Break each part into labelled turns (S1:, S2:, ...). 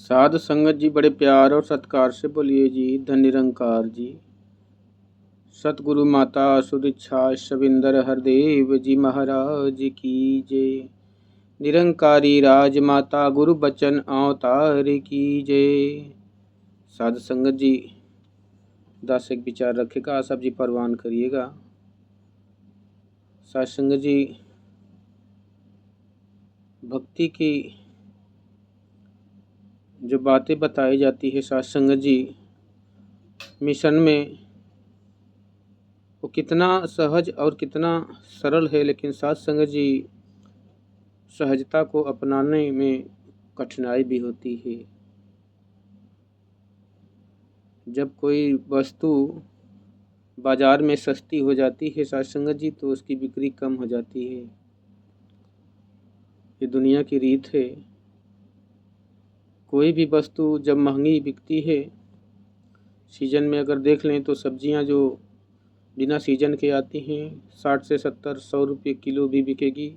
S1: साधु संगत जी बड़े प्यार और सत्कार से बोलिए जी। धन निरंकार जी, सतगुरु माता सुदीक्षा शविंदर हरदेव जी महाराज की जय। निरंकारी राज माता गुरु बचन अवतार की जय। साधु संगत जी, 10 एक विचार रखेगा, सब जी परवान करिएगा। साधु संगत जी, भक्ति की जो बातें बताई जाती है साधु संगत जी मिशन में, वो कितना सहज और कितना सरल है, लेकिन साधु संगत जी सहजता को अपनाने में कठिनाई भी होती है। जब कोई वस्तु बाजार में सस्ती हो जाती है साधु संगत जी, तो उसकी बिक्री कम हो जाती है। ये दुनिया की रीत है। कोई भी वस्तु जब महंगी बिकती है, सीजन में अगर देख लें तो सब्जियां जो बिना सीजन के आती हैं 60 से 70 100 रुपये किलो भी बिकेगी,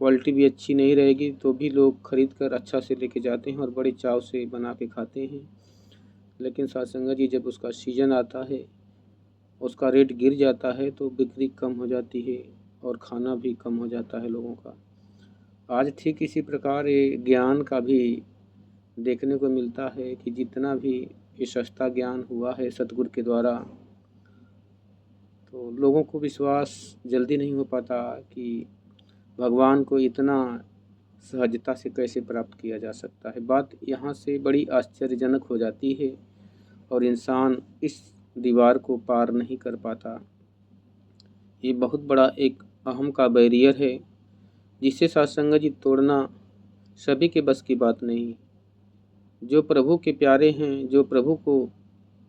S1: क्वालिटी भी अच्छी नहीं रहेगी, तो भी लोग खरीद कर अच्छा से लेके जाते हैं और बड़े चाव से बना के खाते हैं। लेकिन साधु संगत जी, जब उसका सीजन आता है, उसका रेट गिर जाता है, तो बिक्री कम हो जाती है और खाना भी कम हो जाता है लोगों का। आज ठीक इसी प्रकार ये ज्ञान का भी देखने को मिलता है कि जितना भी ये सस्ता ज्ञान हुआ है सतगुरु के द्वारा, तो लोगों को विश्वास जल्दी नहीं हो पाता कि भगवान को इतना सहजता से कैसे प्राप्त किया जा सकता है। बात यहाँ से बड़ी आश्चर्यजनक हो जाती है और इंसान इस दीवार को पार नहीं कर पाता। ये बहुत बड़ा एक अहम का बैरियर है, जिसे साध संगत जी तोड़ना सभी के बस की बात नहीं। जो प्रभु के प्यारे हैं, जो प्रभु को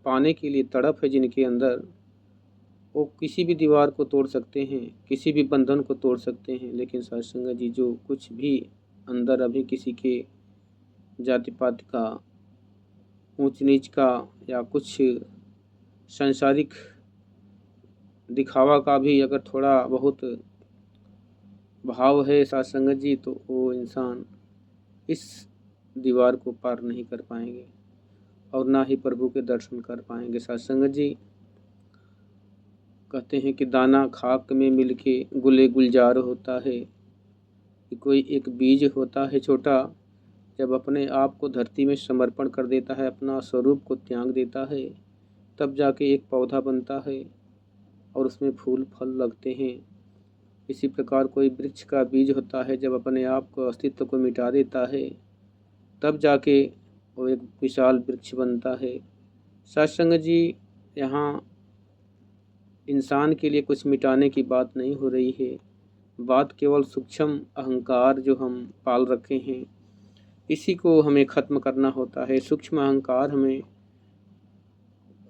S1: पाने के लिए तड़प है जिनके अंदर, वो किसी भी दीवार को तोड़ सकते हैं, किसी भी बंधन को तोड़ सकते हैं। लेकिन साध संगत जी, जो कुछ भी अंदर अभी किसी के जाति पात का, ऊंच नीच का या कुछ सांसारिक दिखावा का भी अगर थोड़ा बहुत भाव है साध संगत जी, तो वो इंसान इस दीवार को पार नहीं कर पाएंगे और ना ही प्रभु के दर्शन कर पाएंगे। साध संगत जी कहते हैं कि दाना खाक में मिलके गुले गुलजार होता है। कि कोई एक बीज होता है छोटा, जब अपने आप को धरती में समर्पण कर देता है, अपना स्वरूप को त्याग देता है, तब जाके एक पौधा बनता है और उसमें फूल फल लगते हैं। इसी प्रकार कोई वृक्ष का बीज होता है, जब अपने आप को अस्तित्व को मिटा देता है, तब जाके वो एक विशाल वृक्ष बनता है। साध संगत जी, यहाँ इंसान के लिए कुछ मिटाने की बात नहीं हो रही है। बात केवल सूक्ष्म अहंकार जो हम पाल रखे हैं, इसी को हमें ख़त्म करना होता है। सूक्ष्म अहंकार हमें,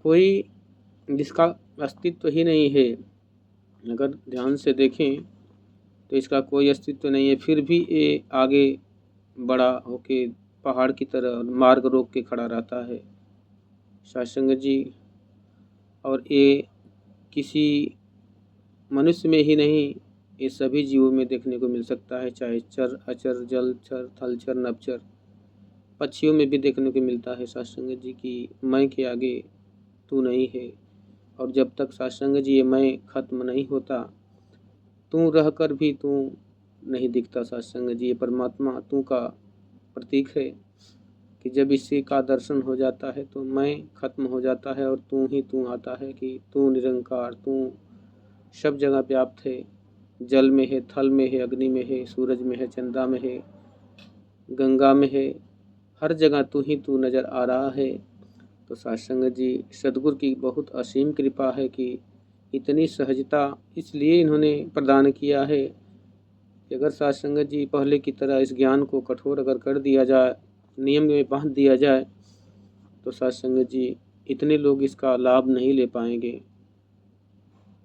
S1: कोई जिसका अस्तित्व ही नहीं है, अगर ध्यान से देखें तो इसका कोई अस्तित्व नहीं है, फिर भी ये आगे बड़ा होके पहाड़ की तरह मार्ग रोक के खड़ा रहता है साध संगत जी। और ये किसी मनुष्य में ही नहीं, ये सभी जीवों में देखने को मिल सकता है, चाहे चर अचर, जलचर, थलचर, नभचर, पक्षियों में भी देखने को मिलता है साध संगत जी की मैं के आगे तू नहीं है। और जब तक साध संगत जी ये मैं खत्म नहीं होता, तू रह कर भी तू नहीं दिखता। साध संगत जी, ये परमात्मा तू का प्रतीक है कि जब इसी का दर्शन हो जाता है तो मैं खत्म हो जाता है और तू ही तू आता है कि तू निरंकार, तू सब जगह व्याप्त है। जल में है, थल में है, अग्नि में है, सूरज में है, चंद्रमा में है, गंगा में है, हर जगह तू ही तू नज़र आ रहा है। तो साध संगत जी, सदगुरु की बहुत असीम कृपा है कि इतनी सहजता इसलिए इन्होंने प्रदान किया है कि अगर साध संगत जी पहले की तरह इस ज्ञान को कठोर अगर कर दिया जाए, नियम में बांध दिया जाए, तो साध संगत जी इतने लोग इसका लाभ नहीं ले पाएंगे।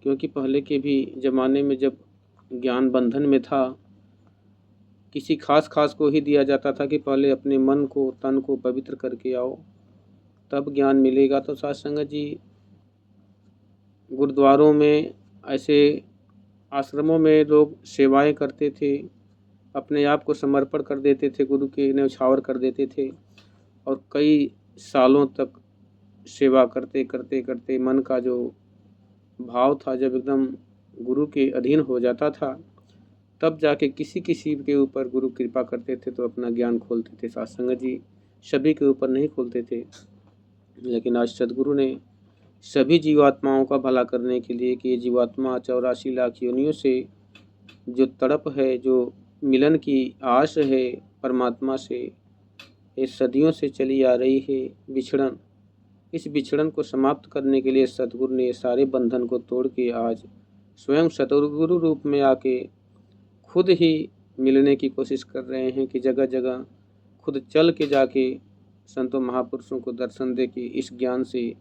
S1: क्योंकि पहले के भी ज़माने में जब ज्ञान बंधन में था, किसी खास को ही दिया जाता था कि पहले अपने मन को, तन को पवित्र करके आओ, तब ज्ञान मिलेगा। तो साध संगत जी गुरुद्वारों में, ऐसे आश्रमों में लोग सेवाएं करते थे, अपने आप को समर्पण कर देते थे, गुरु के न्यौछावर कर देते थे और कई सालों तक सेवा करते करते करते मन का जो भाव था जब एकदम गुरु के अधीन हो जाता था, तब जाके किसी किसी के ऊपर गुरु कृपा करते थे तो अपना ज्ञान खोलते थे। साध संगत जी, सभी के ऊपर नहीं खोलते थे, लेकिन आज सदगुरु ने सभी जीवात्माओं का भला करने के लिए कि ये जीवात्मा 84 लाख योनियों से जो तड़प है, जो मिलन की आस है परमात्मा से, ये सदियों से चली आ रही है बिछड़न, इस बिछड़न को समाप्त करने के लिए सदगुरु ने सारे बंधन को तोड़ के आज स्वयं सतगुरु रूप में आके खुद ही मिलने की कोशिश कर रहे हैं कि जगह जगह खुद चल के जाके संतों महापुरुषों को दर्शन दे के इस ज्ञान से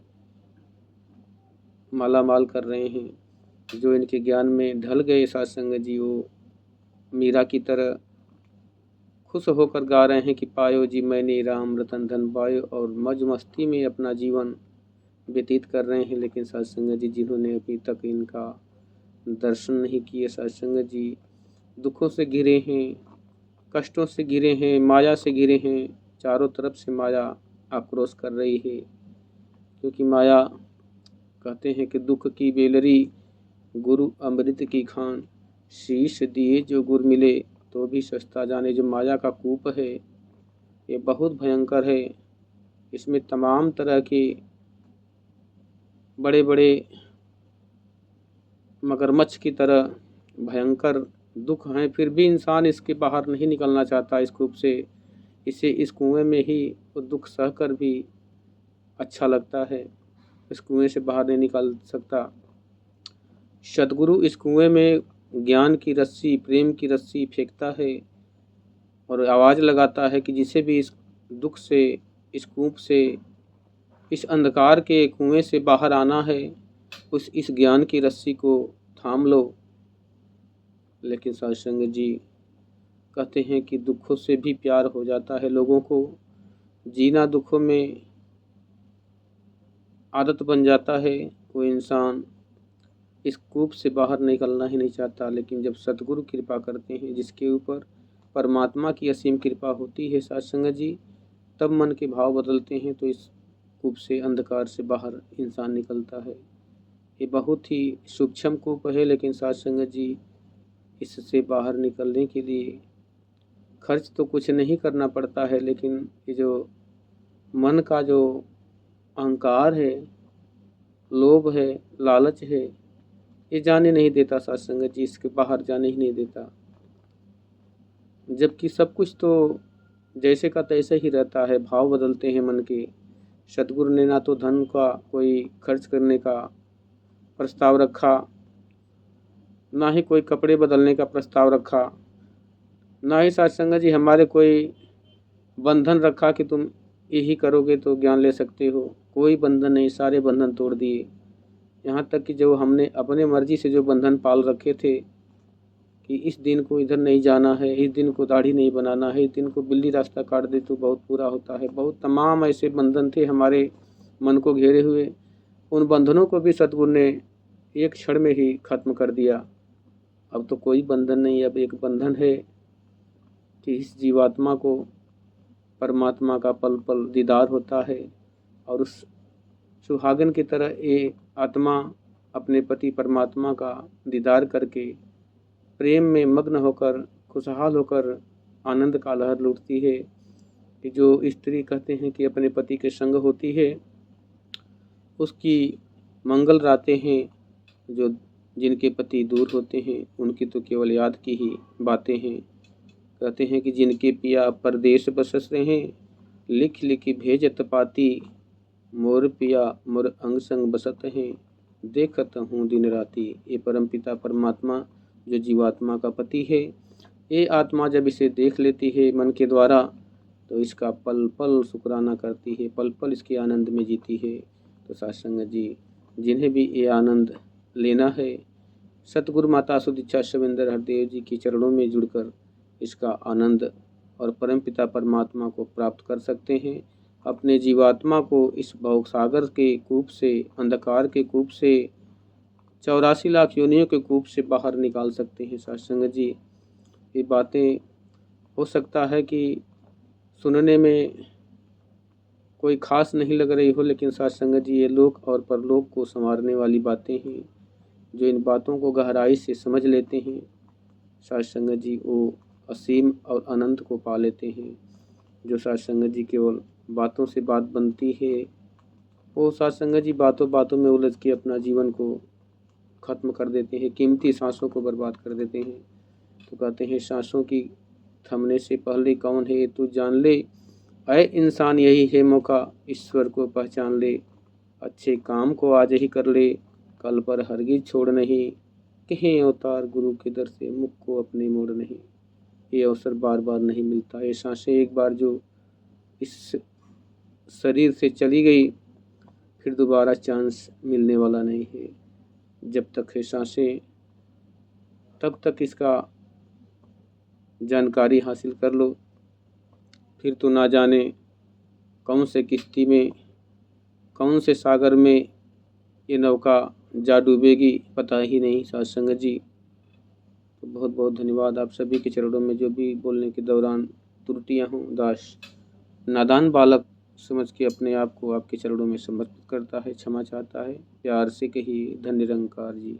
S1: माला माल कर रहे हैं। जो इनके ज्ञान में ढल गए साध संगत जी, वो मीरा की तरह खुश होकर गा रहे हैं कि पायो जी मैंने राम रतन धन पायो, और मौज मस्ती में अपना जीवन व्यतीत कर रहे हैं। लेकिन साध संगत जी, जिन्होंने अभी तक इनका दर्शन नहीं किए, साध संगत जी दुखों से घिरे हैं, कष्टों से घिरे हैं, माया से घिरे हैं। चारों तरफ से माया आक्रोश कर रही है, क्योंकि माया कहते हैं कि दुख की बेलरी गुरु अमृत की खान, शीश दिए जो गुर मिले तो भी सस्ता जाने। जो माया का कूप है ये बहुत भयंकर है, इसमें तमाम तरह के बड़े बड़े मगरमच्छ की तरह भयंकर दुख हैं, फिर भी इंसान इसके बाहर नहीं निकलना चाहता इस कूप से। इसे इस कुएं में ही वो दुख सहकर भी अच्छा लगता है, इस कुएं से बाहर नहीं निकल सकता। सदगुरु इस कुएं में ज्ञान की रस्सी, प्रेम की रस्सी फेंकता है और आवाज़ लगाता है कि जिसे भी इस दुख से, इस कूप से, इस अंधकार के कुएं से बाहर आना है, उस इस ज्ञान की रस्सी को थाम लो। लेकिन साध संगत जी कहते हैं कि दुखों से भी प्यार हो जाता है लोगों को, जीना दुखों में आदत बन जाता है। कोई इंसान इस कूप से बाहर निकलना ही नहीं चाहता, लेकिन जब सतगुरु कृपा करते हैं, जिसके ऊपर परमात्मा की असीम कृपा होती है साध संगत जी, तब मन के भाव बदलते हैं तो इस कूप से, अंधकार से बाहर इंसान निकलता है। ये बहुत ही सूक्ष्म कूप है, लेकिन साध संगत जी इससे बाहर निकलने के लिए खर्च तो कुछ नहीं करना पड़ता है, लेकिन ये जो मन का जो अहंकार है, लोभ है, लालच है, ये जाने नहीं देता साध संगत जी, इसके बाहर जाने ही नहीं देता। जबकि सब कुछ तो जैसे का तैसे ही रहता है, भाव बदलते हैं मन के। सतगुरु ने ना तो धन का कोई खर्च करने का प्रस्ताव रखा, ना ही कोई कपड़े बदलने का प्रस्ताव रखा, ना ही साध संगत जी हमारे कोई बंधन रखा कि तुम यही करोगे तो ज्ञान ले सकते हो। कोई बंधन नहीं, सारे बंधन तोड़ दिए। यहाँ तक कि जो हमने अपने मर्जी से जो बंधन पाल रखे थे कि इस दिन को इधर नहीं जाना है, इस दिन को दाढ़ी नहीं बनाना है, इस दिन को बिल्ली रास्ता काट दे तो बहुत बुरा होता है, बहुत तमाम ऐसे बंधन थे हमारे मन को घेरे हुए। उन बंधनों को भी सतगुरु ने एक क्षण में ही खत्म कर दिया। अब तो कोई बंधन नहीं, अब एक बंधन है कि इस जीवात्मा को परमात्मा का पल पल दीदार होता है, और उस सुहागन की तरह ये आत्मा अपने पति परमात्मा का दीदार करके प्रेम में मग्न होकर, खुशहाल होकर आनंद का लहर लूटती है। कि जो स्त्री कहते हैं कि अपने पति के संग होती है, उसकी मंगल रातें हैं। जो जिनके पति दूर होते हैं उनकी तो केवल याद की ही बातें हैं। कहते हैं कि जिनके पिया परदेश बसस रहे, लिख लिखी भेजत पाती, मोर पिया मोर अंग संग बसत हैं, देखत हूँ दिन राती। ये परमपिता परमात्मा जो जीवात्मा का पति है, ये आत्मा जब इसे देख लेती है मन के द्वारा, तो इसका पल पल शुक्राना करती है, पल पल इसके आनंद में जीती है। तो साध संगत जी, जिन्हें भी ये आनंद लेना है, सतगुरु माता सुदीक्षा शविंदर हरदेव जी के चरणों में जुड़कर इसका आनंद और परमपिता परमात्मा को प्राप्त कर सकते हैं। अपने जीवात्मा को इस भवसागर के कूप से, अंधकार के कूप से, 84 लाख योनियों के कूप से बाहर निकाल सकते हैं। साध संगत जी, ये बातें हो सकता है कि सुनने में कोई खास नहीं लग रही हो, लेकिन साथ संगत जी ये लोक और परलोक को संवारने वाली बातें हैं। जो इन बातों को गहराई से समझ लेते हैं, साथ संगत जी वो असीम और अनंत को पा लेते हैं। जो साथ संगत जी केवल बातों से बात बनती है, वो साथ संगत जी बातों बातों में उलझ के अपना जीवन को ख़त्म कर देते हैं, कीमती सांसों को बर्बाद कर देते हैं। तो कहते हैं सांसों की थमने से पहले कौन है तू जान ले, अय इंसान यही है मौका ईश्वर को पहचान ले। अच्छे काम को आज ही कर ले, कल पर हरगिज छोड़ नहीं, कहीं अवतार गुरु के दर से मुख को अपने मोड़ नहीं। ये अवसर बार बार नहीं मिलता। ये सांसें एक बार जो इस शरीर से चली गई, फिर दोबारा चांस मिलने वाला नहीं है। जब तक है सांसें तब तक इसका जानकारी हासिल कर लो, फिर तो ना जाने कौन से किश्ती में, कौन से सागर में ये नौका जा डूबेगी, पता ही नहीं। साथ संगत जी तो बहुत बहुत धन्यवाद। आप सभी के चरणों में जो भी बोलने के दौरान त्रुटियां हों, दास नादान बालक समझ के अपने आप को आपके चरणों में समर्पित करता है, क्षमा चाहता है। प्यार से कहिए धन्य निरंकार जी।